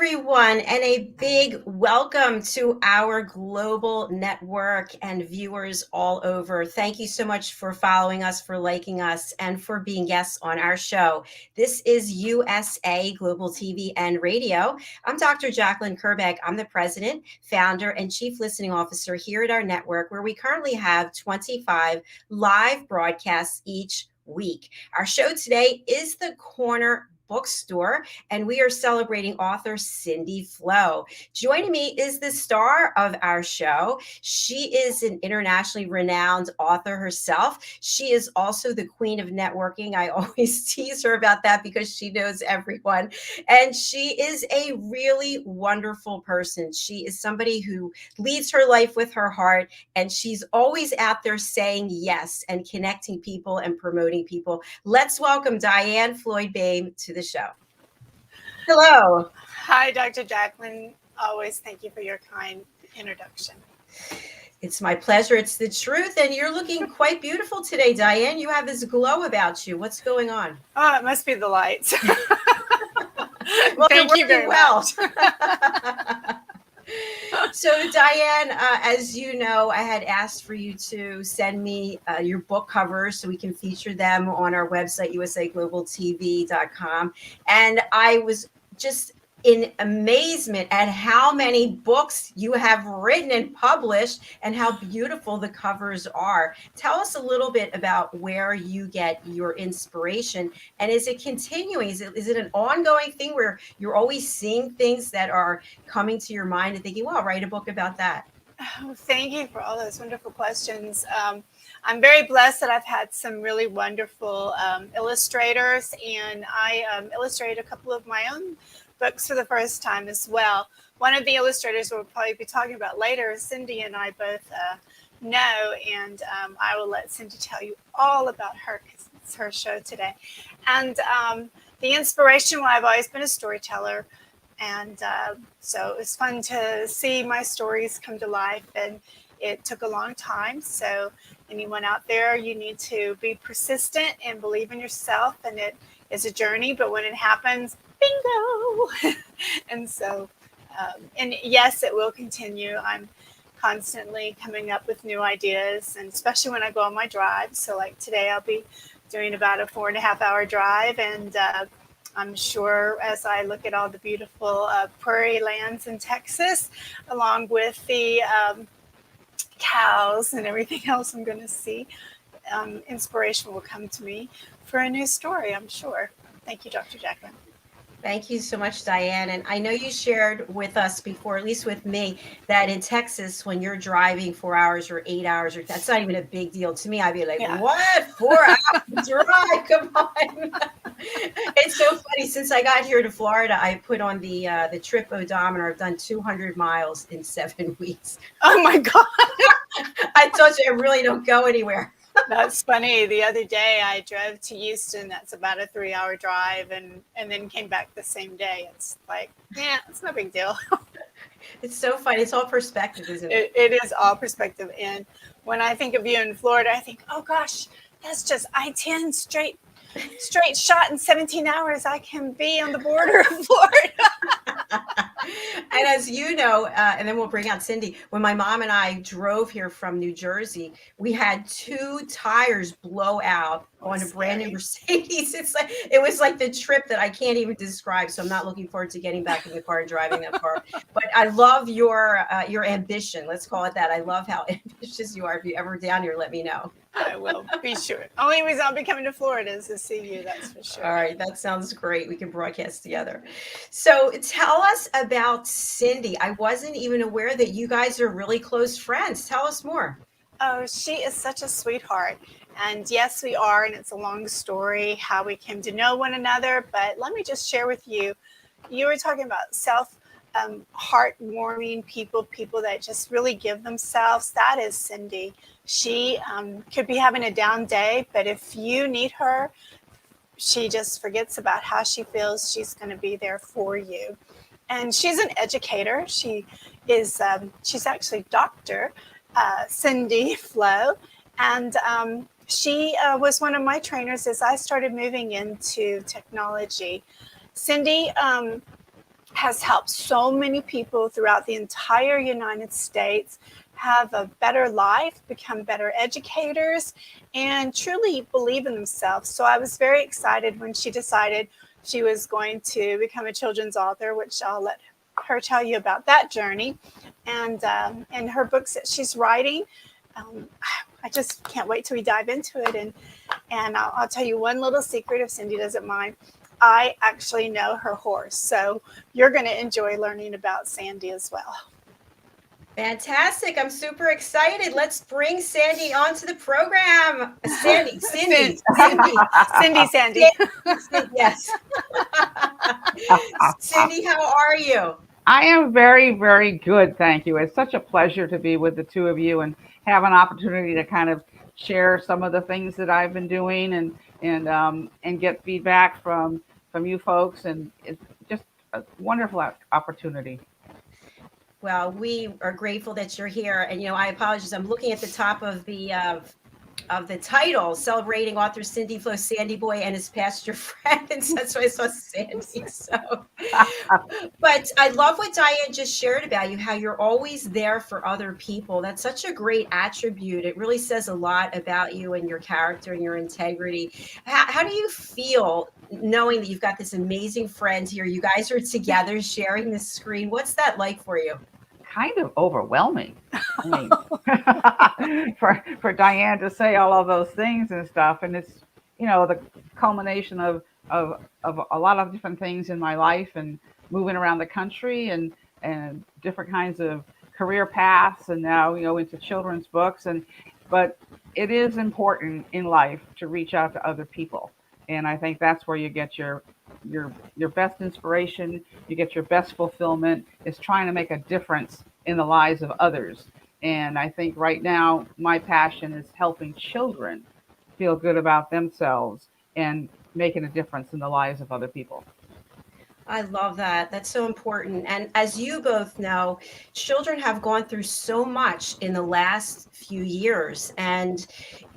everyone, and a big welcome to our global network and viewers all over. Thank you so much for following us, for liking us, and for being guests on our show. This is USA Global TV and Radio. I'm Dr. Jacalyn KERBECK. I'm the president, founder, and chief listening officer here at our network, where we currently have 25 live broadcasts each week. Our show today is the Corner Bookstore, and we are celebrating author Cindy Flo. Joining me is the star of our show. She is an internationally renowned author herself. She is also the queen of networking. I always tease her about that because she knows everyone. And she is a really wonderful person. She is somebody who leads her life with her heart, and she's always out there saying yes and connecting people and promoting people. Let's welcome DIANN BOEHM to the show. Hello. Hi, Dr. Jacalyn. Always thank you for your kind introduction. It's my pleasure. It's the truth. And you're looking quite beautiful today, DIANN. You have this glow about you. What's going on? Oh, it must be the lights. Well, thank you very much. So, DIANN, as you know, I had asked for you to send me your book covers so we can feature them on our website, usaglobaltv.com. And I was just in amazement at how many books you have written and published and how beautiful the covers are. Tell us a little bit about where you get your inspiration, and is it continuing? Is it an ongoing thing where you're always seeing things that are coming to your mind and thinking, well, I'll write a book about that? Oh, thank you for all those wonderful questions. I'm very blessed that I've had some really wonderful illustrators, and I illustrated a couple of my own books for the first time as well. One of the illustrators we'll probably be talking about later, Cindy and I both know, and I will let Cindy tell you all about her because it's her show today. And the inspiration, well, I've always been a storyteller, and so it was fun to see my stories come to life, and it took a long time. So anyone out there, you need to be persistent and believe in yourself, and it is a journey, but when it happens, bingo. And so, and yes, it will continue. I'm constantly coming up with new ideas, and especially when I go on my drive. So like today, I'll be doing about a 4.5-hour drive, and I'm sure as I look at all the beautiful prairie lands in Texas, along with the cows and everything else I'm going to see, inspiration will come to me for a new story, I'm sure. Thank you, Dr. Jacalyn. Thank you so much, DIANN. And I know you shared with us before, at least with me, that in Texas, when you're driving 4 hours or 8 hours, or that's not even a big deal to me. I'd be like, what? 4 hours drive? Come on. It's so funny. Since I got here to Florida, I put on the trip odometer. I've done 200 miles in 7 weeks. Oh my God. I told you I really don't go anywhere. That's funny. The other day I drove to Houston. That's about a 3-hour drive, and then came back the same day. It's like, yeah, it's no big deal. It's so funny. It's all perspective, isn't it? It is all perspective. And when I think of you in Florida, I think, oh gosh, that's just I-10 straight shot in 17 hours. I can be on the border of Florida. And as you know, and then we'll bring out Cindy, when my mom and I drove here from New Jersey, we had 2 tires blow out on a brand new Mercedes. It was like the trip that I can't even describe. So I'm not looking forward to getting back in the car and driving that far. But I love your ambition. Let's call it that. I love how ambitious you are. If you're ever down here, let me know. I will, be sure. Only reason I'll be coming to Florida is to see you, that's for sure. All right, that sounds great. We can broadcast together. So tell us about Cindy. I wasn't even aware that you guys are really close friends. Tell us more. Oh, she is such a sweetheart. And yes, we are, and it's a long story how we came to know one another. But let me just share with you, you were talking about heartwarming people that just really give themselves. That is Cindy. She could be having a down day, but if you need her, she just forgets about how she feels. She's going to be there for you. And she's an educator. She is, she's actually Dr. Cindy Flo. And she was one of my trainers as I started moving into technology. Cindy has helped so many people throughout the entire United States have a better life, become better educators, and truly believe in themselves. So I was very excited when she decided she was going to become a children's author, which I'll let her tell you about that journey. And her books that she's writing, I just can't wait till we dive into it. And I'll tell you one little secret if Cindy doesn't mind. I actually know her horse, so you're going to enjoy learning about Sandy as well. Fantastic. I'm super excited. Let's bring Sandy onto the program. Cindy. Yes. Cindy, how are you? I am very, very good. Thank you. It's such a pleasure to be with the two of you and have an opportunity to kind of share some of the things that I've been doing and get feedback from you folks. And it's just a wonderful opportunity. Well, we are grateful that you're here. And, I apologize. I'm looking at the top of the title, celebrating author Cindy Flo Sandyboy and his pasture friends. That's why I saw Sandy. So, but I love what Diane just shared about you, how you're always there for other people. That's such a great attribute. It really says a lot about you and your character and your integrity. How do you feel knowing that you've got this amazing friend here? You guys are together sharing the screen. What's that like for you? Kind of overwhelming. I mean, for Diane to say all of those things and stuff, and it's the culmination of a lot of different things in my life and moving around the country and different kinds of career paths, and now into children's books, but it is important in life to reach out to other people, and I think that's where you get your best inspiration, you get your best fulfillment, is trying to make a difference in the lives of others. And I think right now my passion is helping children feel good about themselves and making a difference in the lives of other people. I love that. That's so important. And as you both know, children have gone through so much in the last few years. And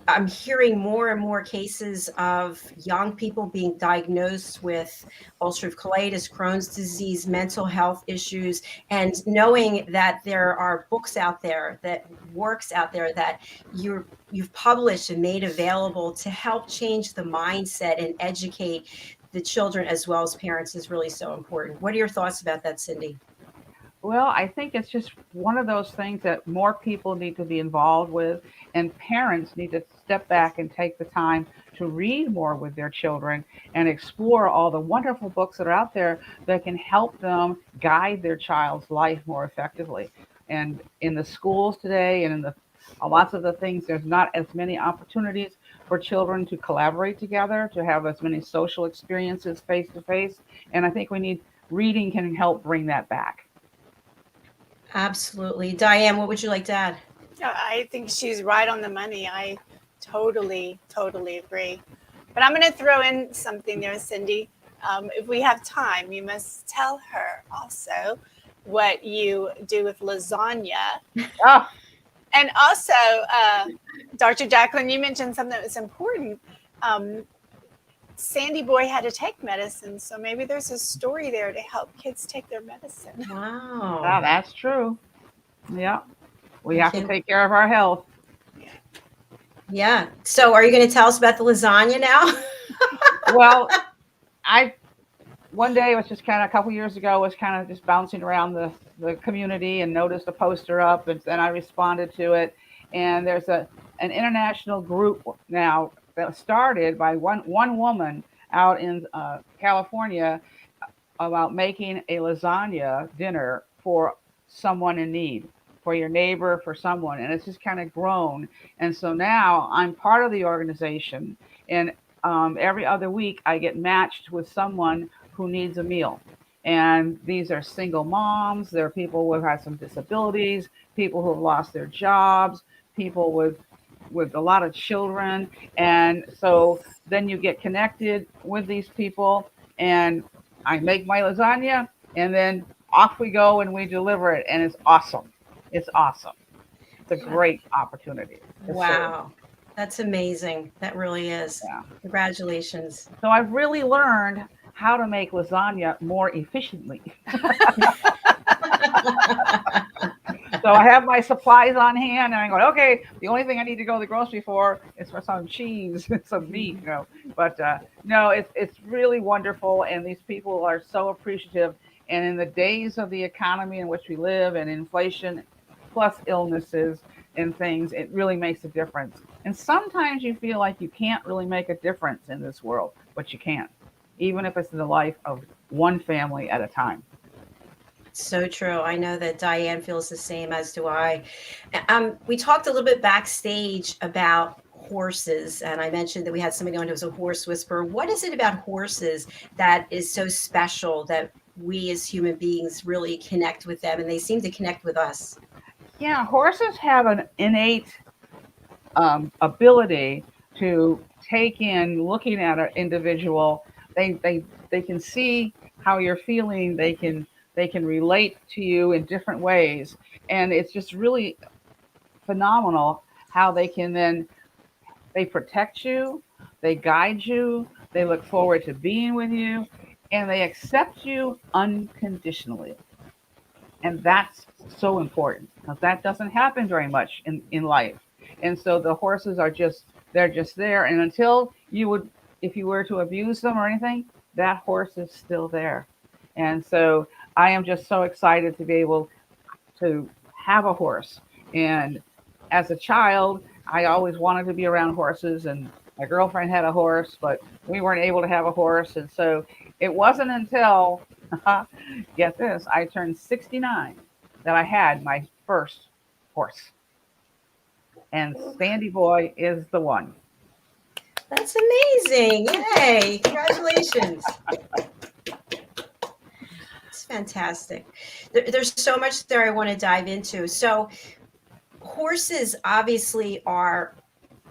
I'm hearing more and more cases of young people being diagnosed with ulcerative colitis, Crohn's disease, mental health issues, and knowing that there are books out there, works out there that you've published and made available to help change the mindset and educate the children as well as parents is really so important. What are your thoughts about that, Cindy? Well, I think it's just one of those things that more people need to be involved with, and parents need to step back and take the time to read more with their children and explore all the wonderful books that are out there that can help them guide their child's life more effectively. And in the schools today and in the lots of the things, there's not as many opportunities for children to collaborate together, to have as many social experiences face to face. And I think reading can help bring that back. Absolutely. Diane, what would you like to add? I think she's right on the money. I totally agree. But I'm going to throw in something there, Cindy. If we have time, you must tell her also what you do with lasagna. Oh. And also, Dr. Jacalyn, you mentioned something that was important. Sandyboy had to take medicine, so maybe there's a story there to help kids take their medicine. Wow. Oh, that's true. Yeah. We have to take care of our health. Yeah. So are you going to tell us about the lasagna now? Well, one day, it was just kind of a couple years ago, was kind of just bouncing around the community and noticed a poster up, and then I responded to it. And there's an international group now that started by one woman out in California about making a lasagna dinner for someone in need, for your neighbor, for someone. And it's just kind of grown. And so now I'm part of the organization, and every other week I get matched with someone who needs a meal. And these are single moms, there are people who have had some disabilities, people who have lost their jobs, people with a lot of children. And so then you get connected with these people, and I make my lasagna, and then off we go and we deliver it, and it's awesome. It's awesome. It's a great opportunity. Wow. That's amazing. That really is. Yeah. Congratulations. So I've really learned how to make lasagna more efficiently. So I have my supplies on hand, and I'm going, okay, the only thing I need to go to the grocery for is for some cheese and some meat, you know. But no, it's really wonderful, and these people are so appreciative. And in the days of the economy in which we live, and inflation, plus illnesses and things, it really makes a difference. And sometimes you feel like you can't really make a difference in this world, but you can, even if it's in the life of one family at a time. So true. I know that Diane feels the same, as do I. We talked a little bit backstage about horses, and I mentioned that we had somebody on who was a horse whisperer. What is it about horses that is so special that we as human beings really connect with them, and they seem to connect with us? Yeah, horses have an innate ability to take in looking at an individual. They can see how you're feeling. They can relate to you in different ways, and it's just really phenomenal how they can then they protect you, they guide you, they look forward to being with you, and they accept you unconditionally. And that's so important because that doesn't happen very much in life. And so the horses are just they're just there, and until you would if you were to abuse them or anything, that horse is still there. And so I am just so excited to be able to have a horse. And as a child, I always wanted to be around horses, and my girlfriend had a horse, but we weren't able to have a horse. And so it wasn't until, get this, I turned 69 that I had my first horse. And Sandy Boy is the one. That's amazing. Yay. Congratulations. It's fantastic. There's so much there I want to dive into. So, horses obviously are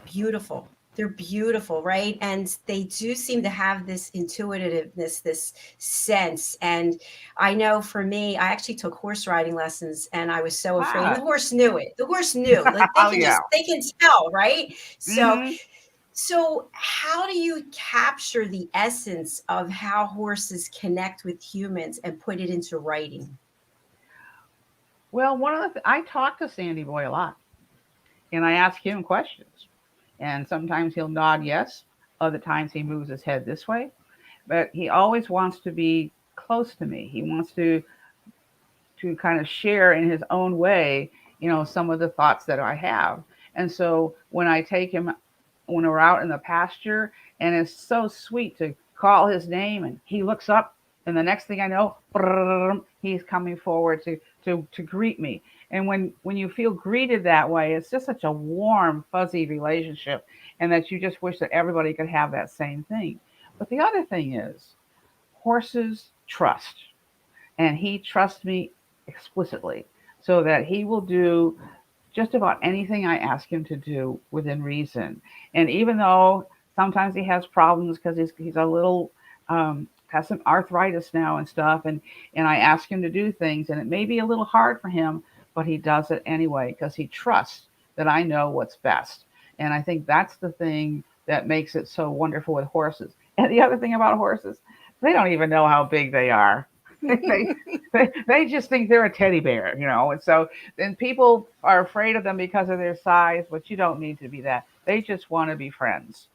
beautiful. They're beautiful, right? And they do seem to have this intuitiveness, this sense. And I know for me, I actually took horse riding lessons, and I was so afraid. And the Ah, horse knew it. The horse knew. Like oh yeah. they can tell, right? So Hmm. so how do you capture the essence of how horses connect with humans and put it into writing? Well, I talk to Sandy Boy a lot, and I ask him questions. And sometimes he'll nod yes, other times he moves his head this way, but he always wants to be close to me. He wants to kind of share in his own way, some of the thoughts that I have. And so when I take him, when we're out in the pasture, and it's so sweet to call his name, and he looks up, and the next thing I know, he's coming forward to greet me. And when you feel greeted that way, it's just such a warm, fuzzy relationship, and that you just wish that everybody could have that same thing. But the other thing is, horses trust, and he trusts me explicitly, so that he will do just about anything I ask him to do within reason. And even though sometimes he has problems because he's a little has some arthritis now and stuff, and I ask him to do things, and it may be a little hard for him, but he does it anyway because he trusts that I know what's best. And I think that's the thing that makes it so wonderful with horses. And the other thing about horses, they don't even know how big they are. they, they just think they're a teddy bear, And so then people are afraid of them because of their size, but you don't need to be that. They just want to be friends.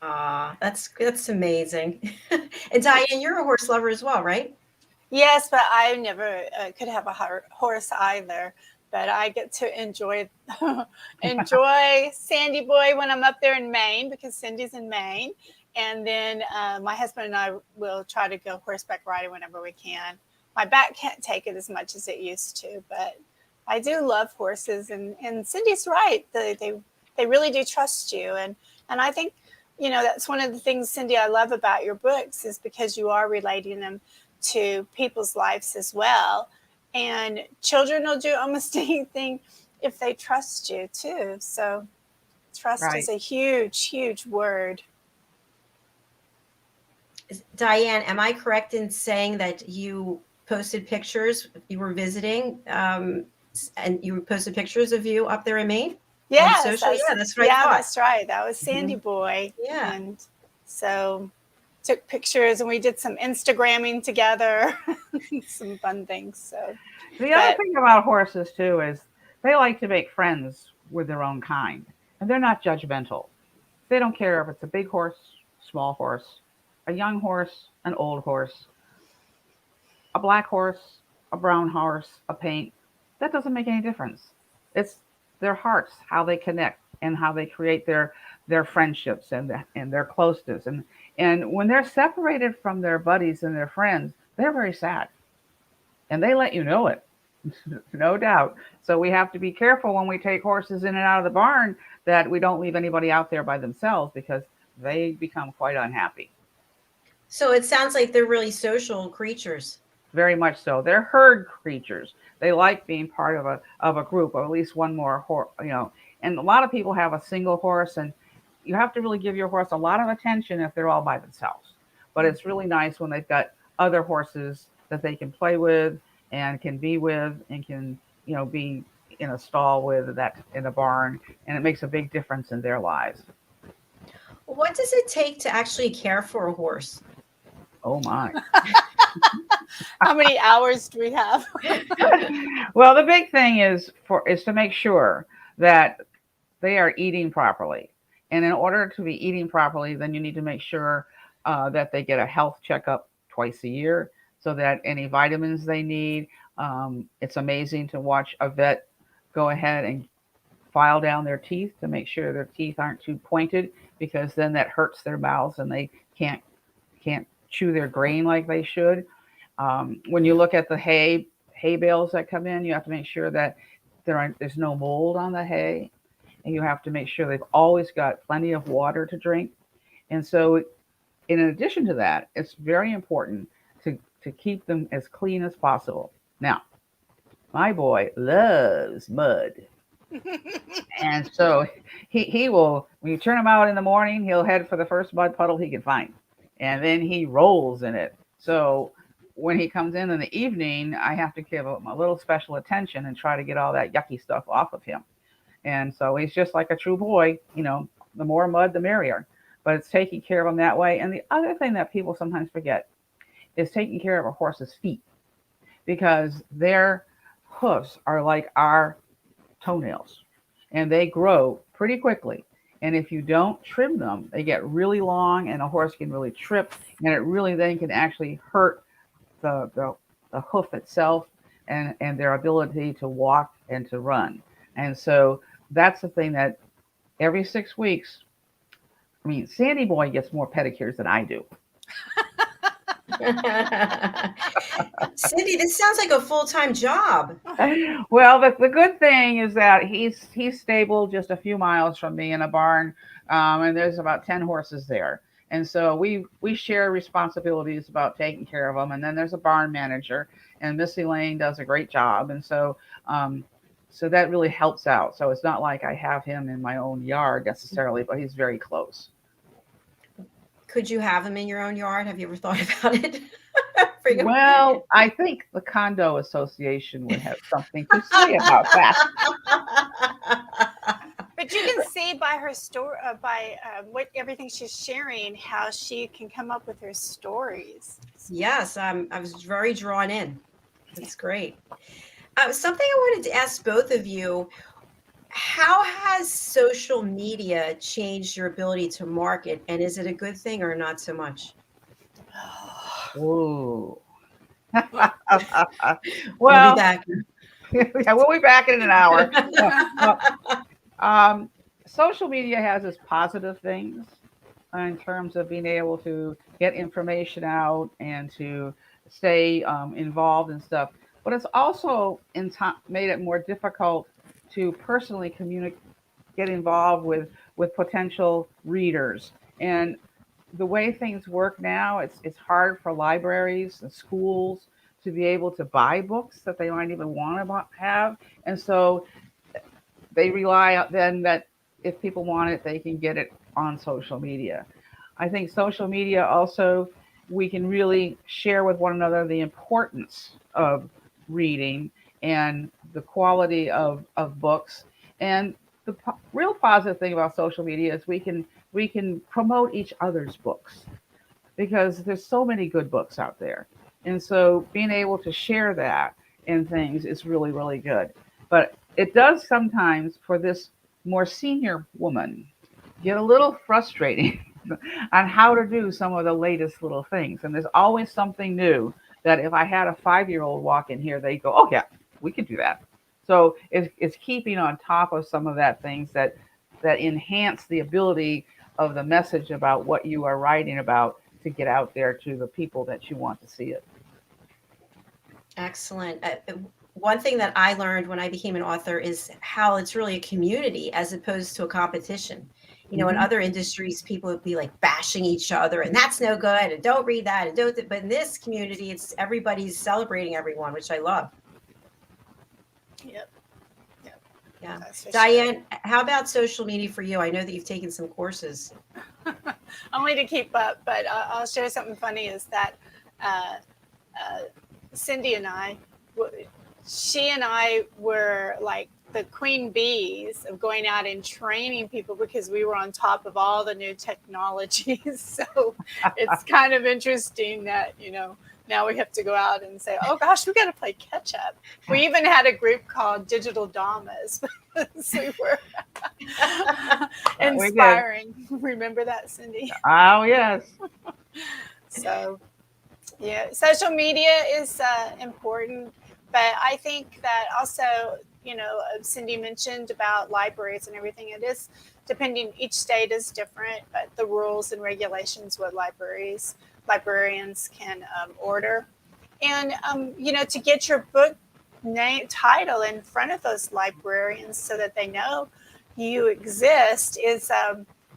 Ah, that's amazing. And Diane, you're a horse lover as well, right? Yes, but I never could have a horse either. But I get to enjoy enjoy Sandy Boy when I'm up there in Maine, because Cindy's in Maine. And then my husband and I will try to go horseback riding whenever we can. My back can't take it as much as it used to, but I do love horses. And Cindy's right. They really do trust you. And I think, that's one of the things, Cindy, I love about your books, is because you are relating them to people's lives as well. And children will do almost anything if they trust you too. So trust Right. is a huge, huge word. Diane, am I correct in saying that you posted pictures? You were visiting, and you posted pictures of you up there in Maine on Yes, social? Yeah, that's what I thought. that's right. That was Sandy Hmm. Boy. Yeah. And so took pictures, and we did some Instagramming together, some fun things. So The other thing about horses too is they like to make friends with their own kind, and they're not judgmental. They don't care if it's a big horse, small horse, a young horse, an old horse, a black horse, a brown horse, a paint. That doesn't make any difference. It's their hearts, how they connect and how they create their friendships and their closeness. And when they're separated from their buddies and their friends, they're very sad. And they let you know it. No doubt. So we have to be careful when we take horses in and out of the barn that we don't leave anybody out there by themselves, because they become quite unhappy. So it sounds like they're really social creatures. Very much so. They're herd creatures. They like being part of a group, or at least one more horse, you know. And a lot of people have a single horse, and you have to really give your horse a lot of attention if they're all by themselves. But it's really nice when they've got other horses that they can play with and can be with and can, you know, be in a stall with, that in a barn, and it makes a big difference in their lives. What does it take to actually care for a horse? Oh my. how many hours do we have? Well, the big thing is to make sure that they are eating properly. And in order to be eating properly, then you need to make sure that they get a health checkup twice a year, so that any vitamins they need. It's amazing to watch a vet go ahead and file down their teeth to make sure their teeth aren't too pointed, because then that hurts their mouths and they can't chew their grain like they should. When you look at the hay bales that come in, you have to make sure that there's no mold on the hay, and you have to make sure they've always got plenty of water to drink. And so, in addition to that, it's very important to keep them as clean as possible. Now, my boy loves mud. And so he will, when you turn him out in the morning, he'll head for the first mud puddle he can find. And then he rolls in it. So when he comes in the evening, I have to give him a little special attention and try to get all that yucky stuff off of him. And so he's just like a true boy, you know, the more mud, the merrier. But it's taking care of him that way. And the other thing that people sometimes forget is taking care of a horse's feet, because their hoofs are like our toenails and they grow pretty quickly. And if you don't trim them, they get really long and a horse can really trip, and it really then can actually hurt the hoof itself and their ability to walk and to run. And so that's the thing that every 6 weeks, I mean, Sandyboy gets more pedicures than I do. Cindy, this sounds like a full-time job. Well, the good thing is that he's stable just a few miles from me in a barn, and there's about 10 horses there. And so we share responsibilities about taking care of them. And then there's a barn manager, and Missy Lane does a great job. And so so that really helps out. So it's not like I have him in my own yard necessarily, but he's very close. Could you have him in your own yard? Have you ever thought about it? Well, I think the condo association would have something to say about that. But you can see by her story, by what everything she's sharing, how she can come up with her stories. Yes, I was very drawn in. That's great. Something I wanted to ask both of you: how has social media changed your ability to market, and is it a good thing or not so much? Ooh. We'll Well, be back. yeah, we'll be back in an hour. Social media has its positive things in terms of being able to get information out and to stay involved and stuff. But it's also made it more difficult to personally get involved with potential readers. And the way things work now, it's hard for libraries and schools to be able to buy books that they might even want to have. And so they rely then that if people want it, they can get it on social media. I think social media also, we can really share with one another the importance of reading and the quality of books. And the real positive thing about social media is we can promote each other's books. because there's so many good books out there. And so being able to share that and things is really, really good. But it does sometimes, for this more senior woman, get a little frustrating on how to do some of the latest little things. And there's always something new that if I had a 5-year-old walk in here, they go, oh, yeah, we can do that. So it's keeping on top of some of that things that enhance the ability of the message about what you are writing about to get out there to the people that you want to see it. Excellent. One thing that I learned when I became an author is how it's really a community as opposed to a competition. You know, in Mhm. other industries, people would be like bashing each other, and that's no good, and don't read that, and don't. But in this community, it's everybody's celebrating everyone, which I love. Yep. Yep. Yeah. That's for sure. Diane, how about social media for you? I know that you've taken some courses. Only to keep up, but I'll share something funny is that uh, Cindy and I, she and I were like the queen bees of going out and training people because we were on top of all the new technologies. So it's kind of interesting that, now we have to go out and say, oh gosh, we got to play catch up. We even had a group called Digital Damas because we were We did. inspiring. Remember that, Cindy? Oh, yes. So, yeah, social media is important, but I think that also, Cindy mentioned about libraries and everything. It is depending, each state is different, but the rules and regulations what librarians can order. And, to get your book name title in front of those librarians so that they know you exist is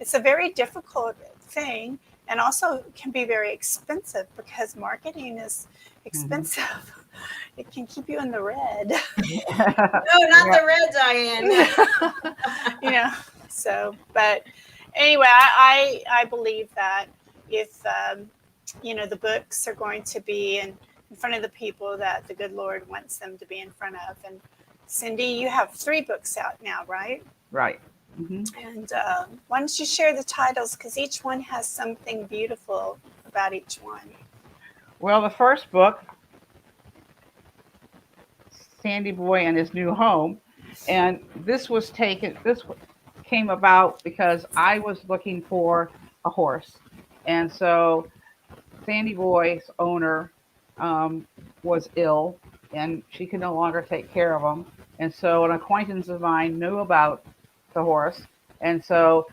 it's a very difficult thing, and also can be very expensive because marketing is expensive. It can keep you in the red. No, not the red, Diane. So, but anyway, I believe that if the books are going to be in front of the people that the good Lord wants them to be in front of. And Cindy, you have 3 books out now, right? Right. Mm-hmm. And why don't you share the titles, because each one has something beautiful about each one. Well, the first book, Sandyboy and His New Home, and this came about because I was looking for a horse. And so Sandyboy's owner was ill, and she could no longer take care of him. And so an acquaintance of mine knew about the horse, and so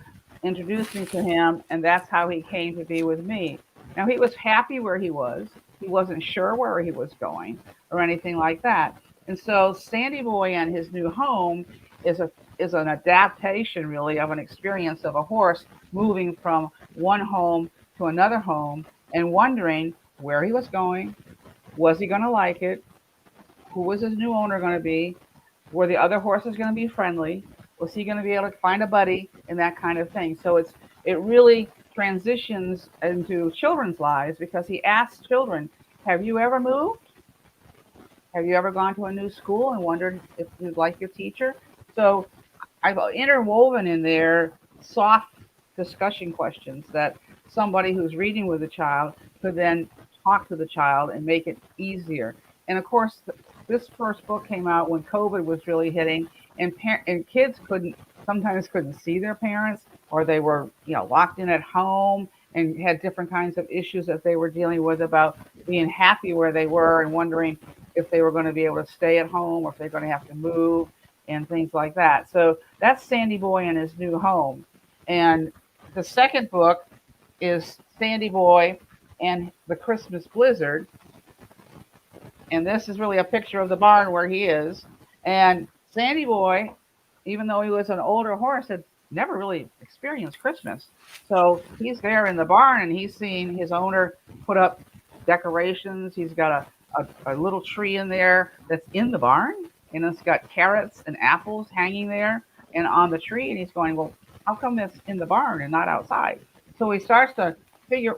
introduced me to him, and that's how he came to be with me. Now, he was happy where he was. He wasn't sure where he was going or anything like that. And so Sandyboy and His New Home is an adaptation, really, of an experience of a horse moving from one home to another home and wondering where he was going. Was he going to like it? Who was his new owner going to be? Were the other horses going to be friendly? Was he going to be able to find a buddy and that kind of thing? So it really transitions into children's lives because he asks children, have you ever moved? Have you ever gone to a new school and wondered if you like your teacher? So I've interwoven in there soft discussion questions that somebody who's reading with a child could then talk to the child and make it easier. And of course, this first book came out when COVID was really hitting, and kids sometimes couldn't see their parents, or they were locked in at home and had different kinds of issues that they were dealing with about being happy where they were and wondering if they were going to be able to stay at home or if they're going to have to move and things like that. So that's Sandyboy and His New Home. And the second book is Sandyboy and the Christmas Blizzard. And this is really a picture of the barn where he is. And Sandyboy, even though he was an older horse, had never really experienced Christmas. So he's there in the barn and he's seeing his owner put up decorations. He's got a little tree in there that's in the barn, and it's got carrots and apples hanging there and on the tree. And he's going, well, how come that's in the barn and not outside? So he starts to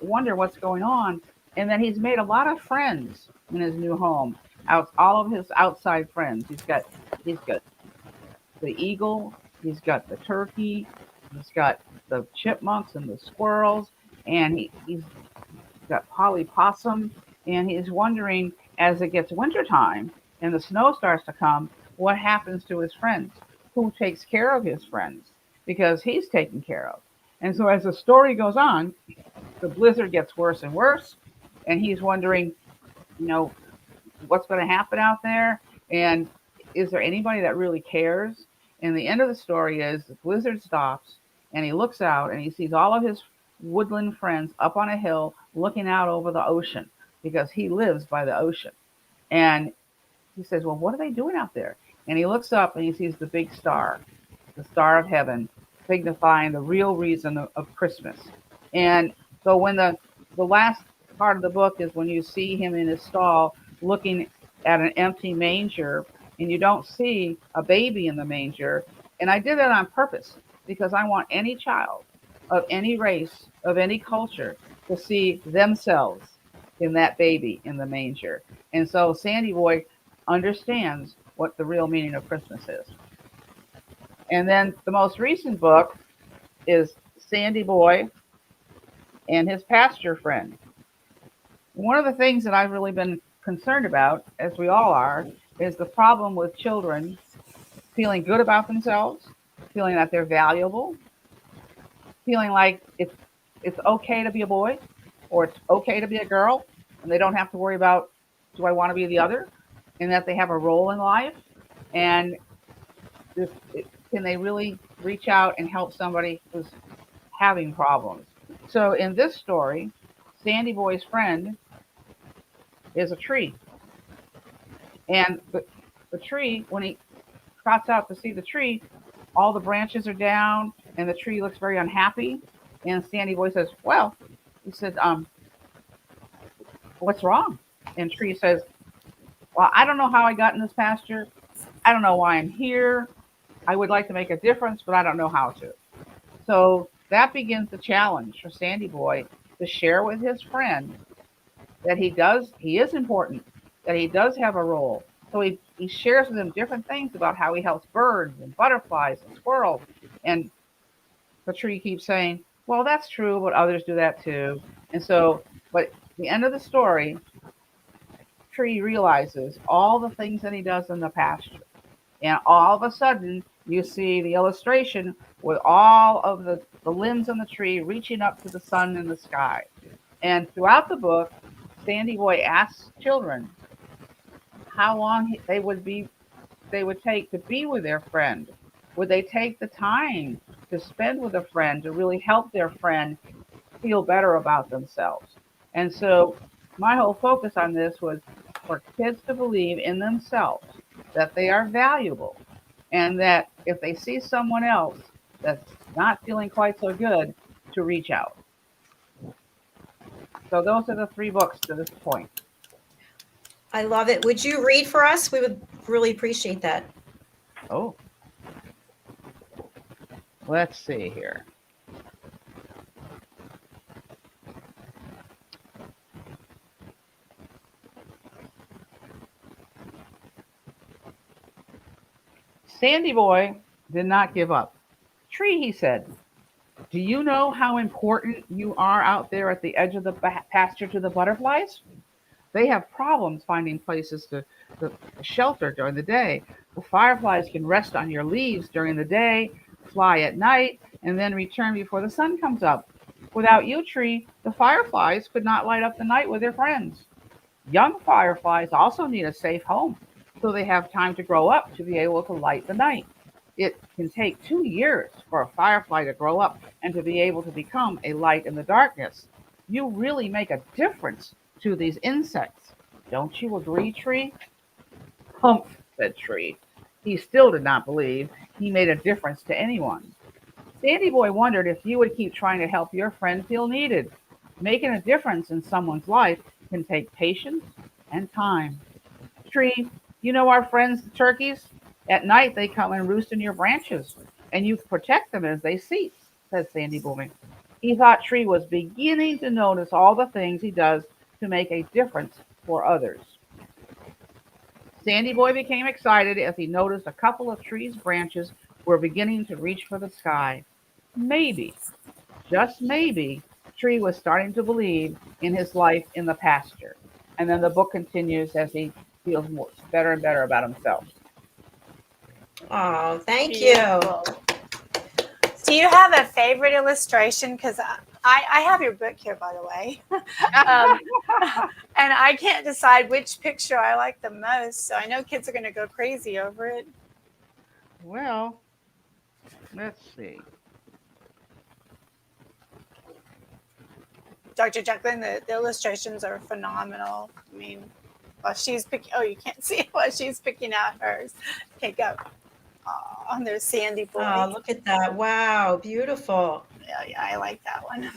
wonder what's going on. And then he's made a lot of friends in his new home. All of his outside friends. He's got the eagle. He's got the turkey. He's got the chipmunks and the squirrels. And got Polly Possum, and he's wondering, as it gets wintertime and the snow starts to come, what happens to his friends? Who takes care of his friends? Because he's taken care of. And so as the story goes on, the blizzard gets worse and worse, and he's wondering, you know, what's going to happen out there, and is there anybody that really cares? And the end of the story is the blizzard stops, and he looks out and he sees all of his woodland friends up on a hill looking out over the ocean, because he lives by the ocean. And he says, well, what are they doing out there? And he looks up and he sees the big star, the star of heaven, signifying the real reason of Christmas. And so when the last part of the book is when you see him in his stall looking at an empty manger, and you don't see a baby in the manger. And I did that on purpose because I want any child of any race, of any culture, to see themselves in that baby in the manger. And so Sandy Boy understands what the real meaning of Christmas is. And then the most recent book is Sandy Boy and his pasture friend. One of the things that I've really been concerned about, as we all are, is the problem with children feeling good about themselves, feeling that they're valuable, feeling like it's okay to be a boy or it's okay to be a girl, and they don't have to worry about, do I want to be the other, and that they have a role in life. And can they really reach out and help somebody who's having problems? So in this story, Sandy Boy's friend is a tree. And the tree, when he trots out to see the tree, all the branches are down and the tree looks very unhappy. And Sandy Boy says, well, he said, what's wrong? And tree says, well, I don't know how I got in this pasture. I don't know why I'm here. I would like to make a difference, but I don't know how to. So that begins the challenge for Sandy Boy to share with his friend that he is important, that he does have a role. So he shares with them different things about how he helps birds and butterflies and squirrels. And the tree keeps saying, well, that's true, but others do that too. And so, but at the end of the story, tree realizes all the things that he does in the pasture. And all of a sudden, you see the illustration with all of the limbs on the tree reaching up to the sun in the sky. And throughout the book, Sandy Boy asks children how long they would take to be with their friend. Would they take the time to spend with a friend to really help their friend feel better about themselves? And so my whole focus on this was for kids to believe in themselves, that they are valuable, and that if they see someone else that's not feeling quite so good, to reach out. So those are the 3 books to this point. I love it. Would you read for us? We would really appreciate that. Oh, let's see here. Sandy Boy did not give up. Tree, he said, do you know how important you are out there at the edge of the pasture to the butterflies? They have problems finding places to shelter during the day. The fireflies can rest on your leaves during the day, fly at night, and then return before the sun comes up. Without you, Tree, the fireflies could not light up the night with their friends. Young fireflies also need a safe home, so they have time to grow up to be able to light the night. It can take 2 years for a firefly to grow up and to be able to become a light in the darkness. You really make a difference to these insects. Don't you agree, Tree? Humph, said Tree. He still did not believe he made a difference to anyone. Sandy Boy wondered if you would keep trying to help your friend feel needed. Making a difference in someone's life can take patience and time. Tree, you know our friends, the turkeys? At night, they come and roost in your branches, and you protect them as they sleep, said Sandy Boy. He thought Tree was beginning to notice all the things he does to make a difference for others. Sandy Boy became excited as he noticed a couple of Tree's branches were beginning to reach for the sky. Maybe, just maybe, tree was starting to believe in his life in the pasture. And then the book continues as he feels better and better about himself. Oh, thank Beautiful. you. Do you have a favorite illustration? Because I have your book here, by the way. And I can't decide which picture I like the most. So I know kids are going to go crazy over it. Well, let's see. Dr. Jacalyn, the illustrations are phenomenal. I mean, while she's picking, oh, you can't see it while she's picking out hers. Okay, go. Oh, there's Sandy Boy. Oh, look at that. Wow, beautiful. Yeah, I like that one.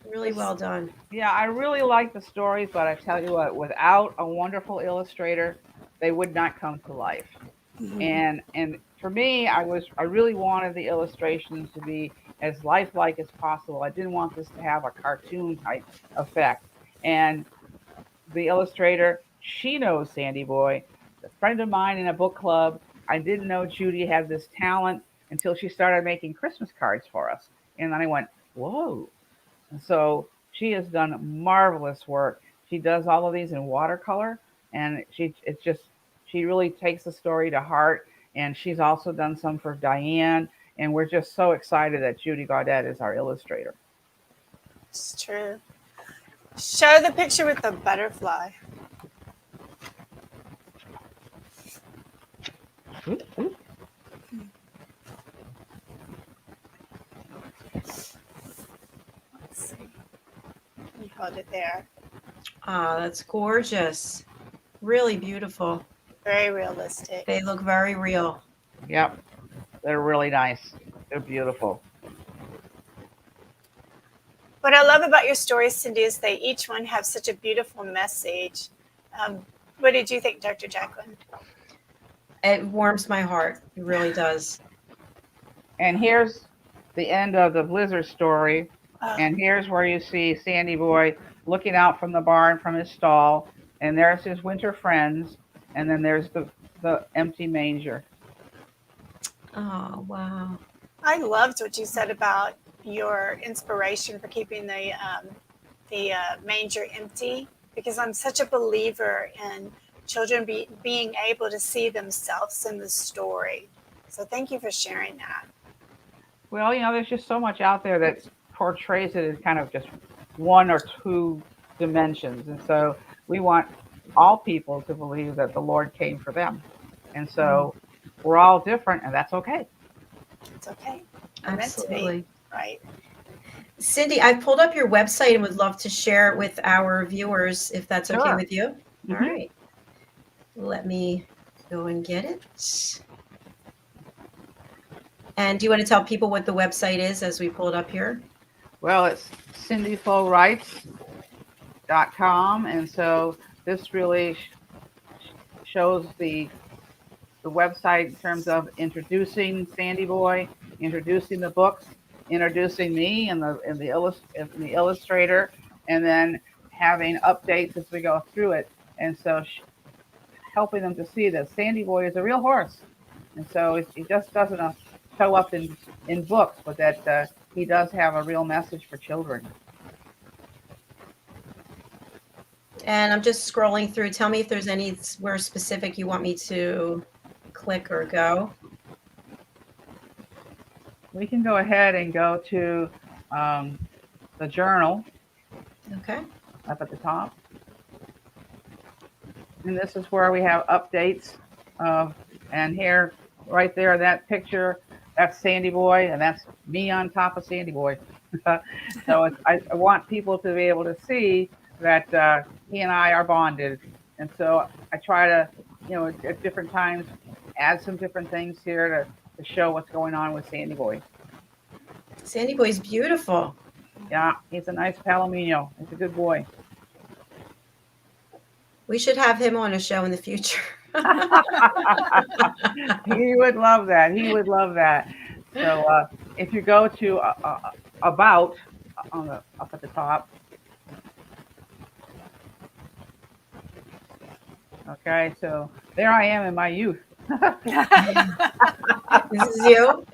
Really well done. Yeah, I really like the stories, but I tell you what, without a wonderful illustrator, they would not come to life. And for me, I really wanted the illustrations to be as lifelike as possible. I didn't want this to have a cartoon type effect. And the illustrator, she knows Sandy Boy. A friend of mine in a book club, I didn't know Judy had this talent until she started making Christmas cards for us. And then I went, whoa. And so she has done marvelous work. She does all of these in watercolor, and she really takes the story to heart. And she's also done some for DIANN, and we're just so excited that Judy Gaudette is our illustrator. It's true. Show the picture with the butterfly. Oop, oop. Let's see. You hold it there. Oh, that's gorgeous. Really beautiful. Very realistic. They look very real. Yep, they're really nice. They're beautiful. What I love about your stories, Cindy, is they each one have such a beautiful message. What did you think, Dr. Jacalyn? It warms my heart. It really does. And here's the end of the Blizzard story. Oh, And here's where you see Sandy Boy looking out from the barn from his stall. And there's his winter friends. And then there's the empty manger. Oh, wow. I loved what you said about your inspiration for keeping the manger empty, because I'm such a believer in children being able to see themselves in the story. So thank you for sharing that. Well, there's just so much out there that portrays it as kind of just one or two dimensions. And so we want all people to believe that the Lord came for them. And so we're all different, and that's okay. It's okay. We're meant to be, right? Cindy, I pulled up your website and would love to share it with our viewers if that's okay Sure. with you. Mm-hmm. All right. Let me go and get it. And do you want to tell people what the website is as we pull it up here? Well, it's CindyFlowWrites.com. And so this really shows the website in terms of introducing Sandy Boy, introducing the books, introducing me and the illustrator, and then having updates as we go through it. And so helping them to see that Sandy Boy is a real horse. And so he just doesn't show up in books, but that he does have a real message for children. And I'm just scrolling through. Tell me if there's anywhere specific you want me to click or go. We can go ahead and go to the journal. Okay. Up at the top. And this is where we have updates. And here, right there, that picture, that's Sandy Boy, and that's me on top of Sandy Boy. So I want people to be able to see that he and I are bonded. And so I try to, at different times, add some different things here to show what's going on with Sandy Boy. Sandy Boy's beautiful. Yeah, he's a nice palomino. He's a good boy. We should have him on a show in the future. He would love that. He would love that. So if you go to About up at the top. Okay, so there I am in my youth. This is you.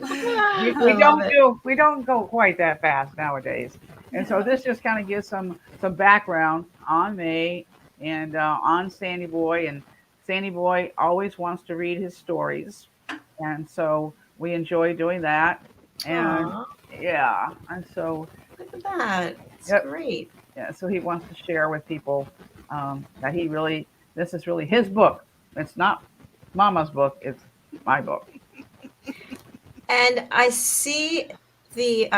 We I love it. we don't go quite that fast nowadays. And so this just kind of gives some background on me and on Sandy Boy. And Sandy Boy always wants to read his stories, and so we enjoy doing that. And Aw, yeah, and so look at that. It's yep, great. yeah. So he wants to share with people that he really this is really his book. It's not Mama's book. It's my book. And I see the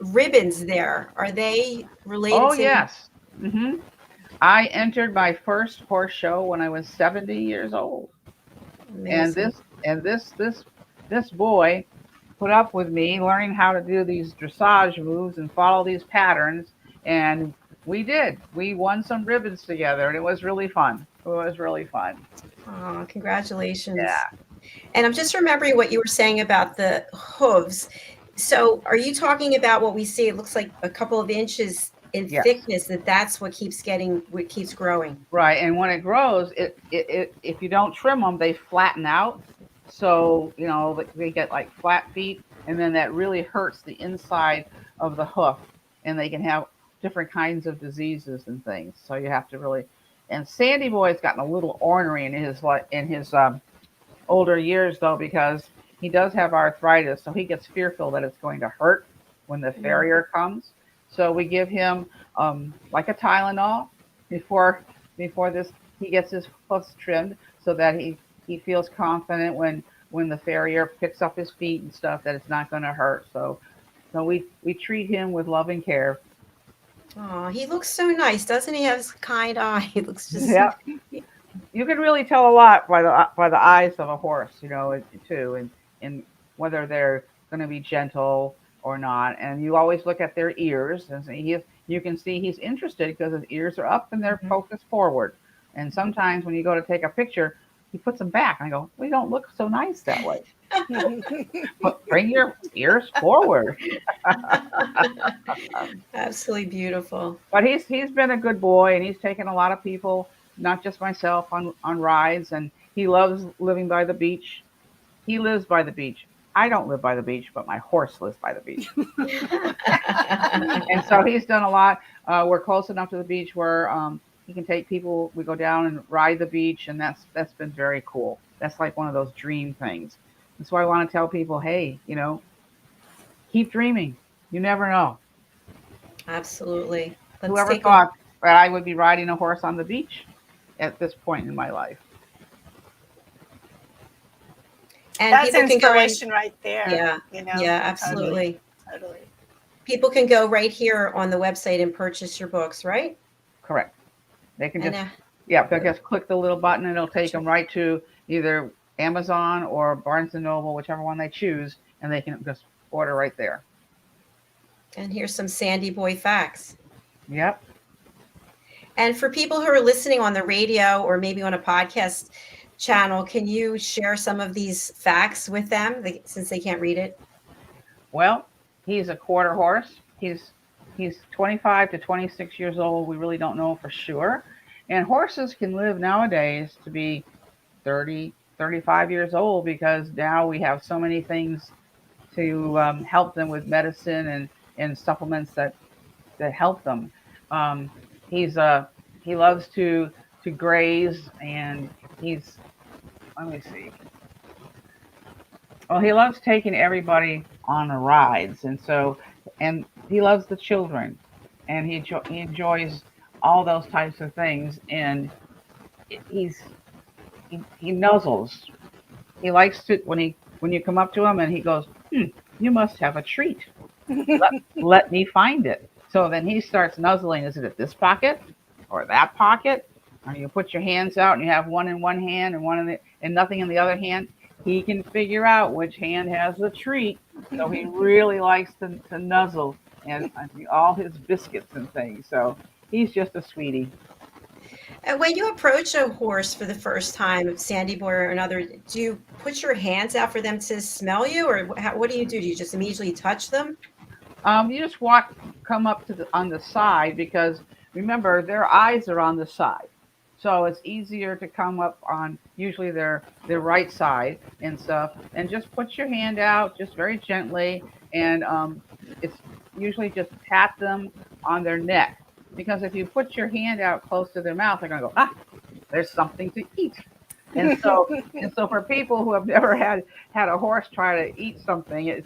ribbons there. Are they related Oh to? yes. Hmm. I entered my first horse show when I was 70 years old. And Amazing. this boy put up with me learning how to do these dressage moves and follow these patterns, and we did. We won some ribbons together, and it was really fun. It was really fun. Oh, congratulations. Yeah. And I'm just remembering what you were saying about the hooves. So are you talking about what we see? It looks like a couple of inches in Yes. thickness, that's what keeps growing. Right. And when it grows, if you don't trim them, they flatten out. So, they get like flat feet, and then that really hurts the inside of the hoof, and they can have different kinds of diseases and things. So you have to really, and Sandy Boy's gotten a little ornery in his older years though, because he does have arthritis, so he gets fearful that it's going to hurt when the Mm. farrier comes. So we give him like a Tylenol before this he gets his hoofs trimmed, so that he feels confident when the farrier picks up his feet and stuff, that it's not going to hurt. So we treat him with love and care. Oh, he looks so nice. Doesn't he have his kind eye? He looks just, Yeah, you can really tell a lot by the eyes of a horse, too, and whether they're going to be gentle or not. And you always look at their ears, and you can see he's interested because his ears are up and they're Mhm. focused forward. And sometimes when you go to take a picture, he puts them back. And I go, we don't look so nice that way. But bring your ears forward. Absolutely beautiful. But he's been a good boy, and he's taken a lot of people, not just myself, on rides. And he loves living by the beach. He lives by the beach. I don't live by the beach, but my horse lives by the beach. And so he's done a lot. We're close enough to the beach where he can take people. We go down and ride the beach, and that's been very cool. That's like one of those dream things. And so I want to tell people, hey, keep dreaming. You never know. Absolutely. Let's Whoever take a, thought that I would be riding a horse on the beach at this point in my life? and That's people can go in. inspiration right there. Yeah, yeah, Totally, absolutely. totally. People can go right here on the website and purchase your books, right? Correct. They can And just, yeah, they'll just click the little button, and it'll take them right to either Amazon or Barnes and Noble, whichever one they choose, and they can just order right there. here's some Sandyboy facts. Yep. And for people who are listening on the radio or maybe on a podcast channel, can you share some of these facts with them since they can't read it? Well, he's a quarter horse. He's 25 to 26 years old. We really don't know for sure. And horses can live nowadays to be 30, 35 years old, because now we have so many things to help them with medicine and supplements that help them. Um, he's he loves to graze, and he's, let me see. Well, he loves taking everybody on the rides, and he loves the children, and he enjoys all those types of things. And he's he nuzzles. He likes to, when you come up to him and he goes, you must have a treat. Let me find it. So then he starts nuzzling. Is it at this pocket or that pocket? Or you put your hands out and you have one in one hand and and nothing in the other hand. He can figure out which hand has the treat. So he really likes to nuzzle and all his biscuits and things. So he's just a sweetie. And when you approach a horse for the first time, Sandy Boy or another, do you put your hands out for them to smell you, or what do you do? Do you just immediately touch them? You just come up on the side, because remember their eyes are on the side. So it's easier to come up on usually their right side and stuff, and just put your hand out just very gently, and it's usually just pat them on their neck, because if you put your hand out close to their mouth, they're gonna go, ah, there's something to eat. And so for people who have never had a horse try to eat something,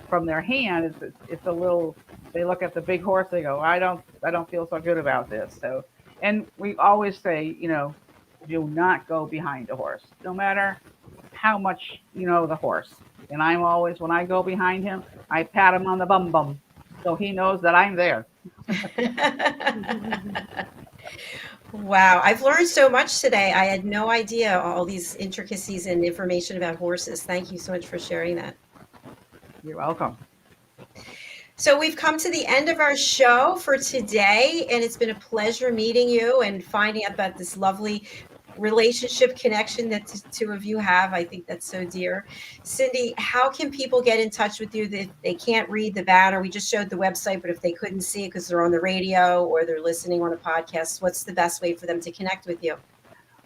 from their hand, it's a little. They look at the big horse, they go, I don't feel so good about this. So, and we always say, do not go behind a horse, no matter how much you know the horse. And I'm always, when I go behind him, I pat him on the bum bum, so he knows that I'm there. Wow, I've learned so much today. I had no idea all these intricacies and information about horses. Thank you so much for sharing that. You're welcome. So we've come to the end of our show for today, and it's been a pleasure meeting you and finding out about this lovely relationship connection that the two of you have. I think that's so dear. Cindy, how can people get in touch with you? They can't read the banner. We just showed the website, but if they couldn't see it because they're on the radio or they're listening on a podcast, what's the best way for them to connect with you?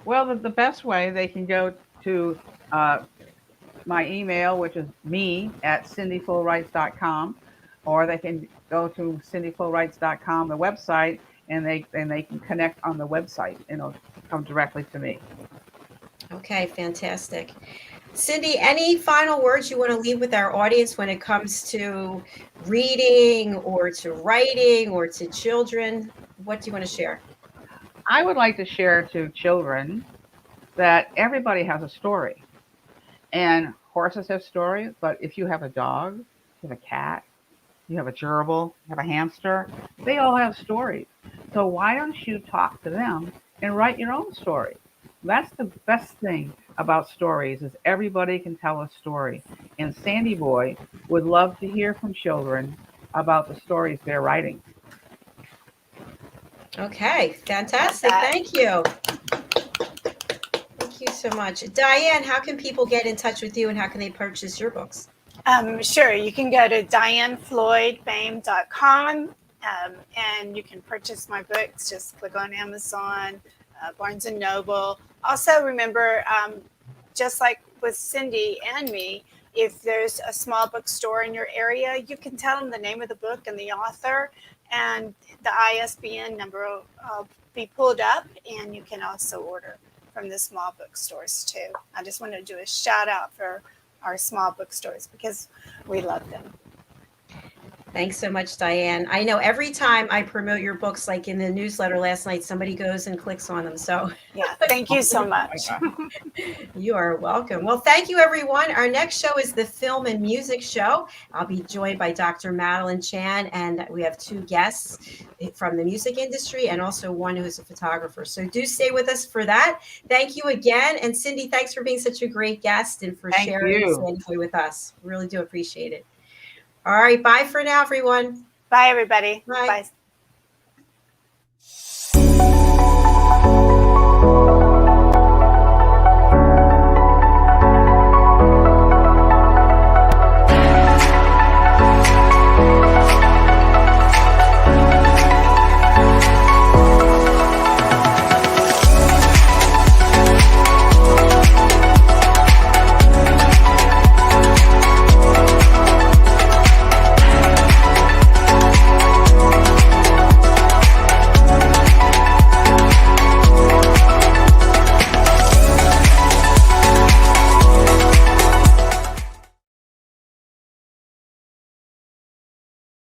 Well, the best way, they can go to my email, which is me@cindyfullrights.com, or they can go to cindyfullrights.com, the website, and they can connect on the website, and it'll come directly to me. Okay, fantastic. Cindy, any final words you want to leave with our audience when it comes to reading or to writing or to children? What do you want to share? I would like to share to children that everybody has a story, and horses have stories, but if you have a dog, you have a cat, you have a gerbil, you have a hamster, they all have stories. So why don't you talk to them and write your own story? That's the best thing about stories, is everybody can tell a story. And Sandyboy would love to hear from children about the stories they're writing. Okay, fantastic. Thank you. Thank you so much. Diann, how can people get in touch with you and how can they purchase your books? Sure, you can go to DIANNFLOYD.com, and you can purchase my books. Just click on Amazon, Barnes & Noble. Also, remember, just like with Cindy and me, if there's a small bookstore in your area, you can tell them the name of the book and the author, and the ISBN number will be pulled up, and you can also order from the small bookstores too. I just wanted to do a shout out for our small bookstores because we love them. Thanks so much, Diann. I know every time I promote your books, like in the newsletter last night, somebody goes and clicks on them. So yeah, thank you so much. You are welcome. Well, thank you, everyone. Our next show is the Film and Music Show. I'll be joined by Dr. Madeline Chan, and we have two guests from the music industry and also one who's a photographer. So do stay with us for that. Thank you again. And Cindy, thanks for being such a great guest and for sharing Sandyboy with us. Really do appreciate it. All right. Bye for now, everyone. Bye, everybody. Bye. Bye.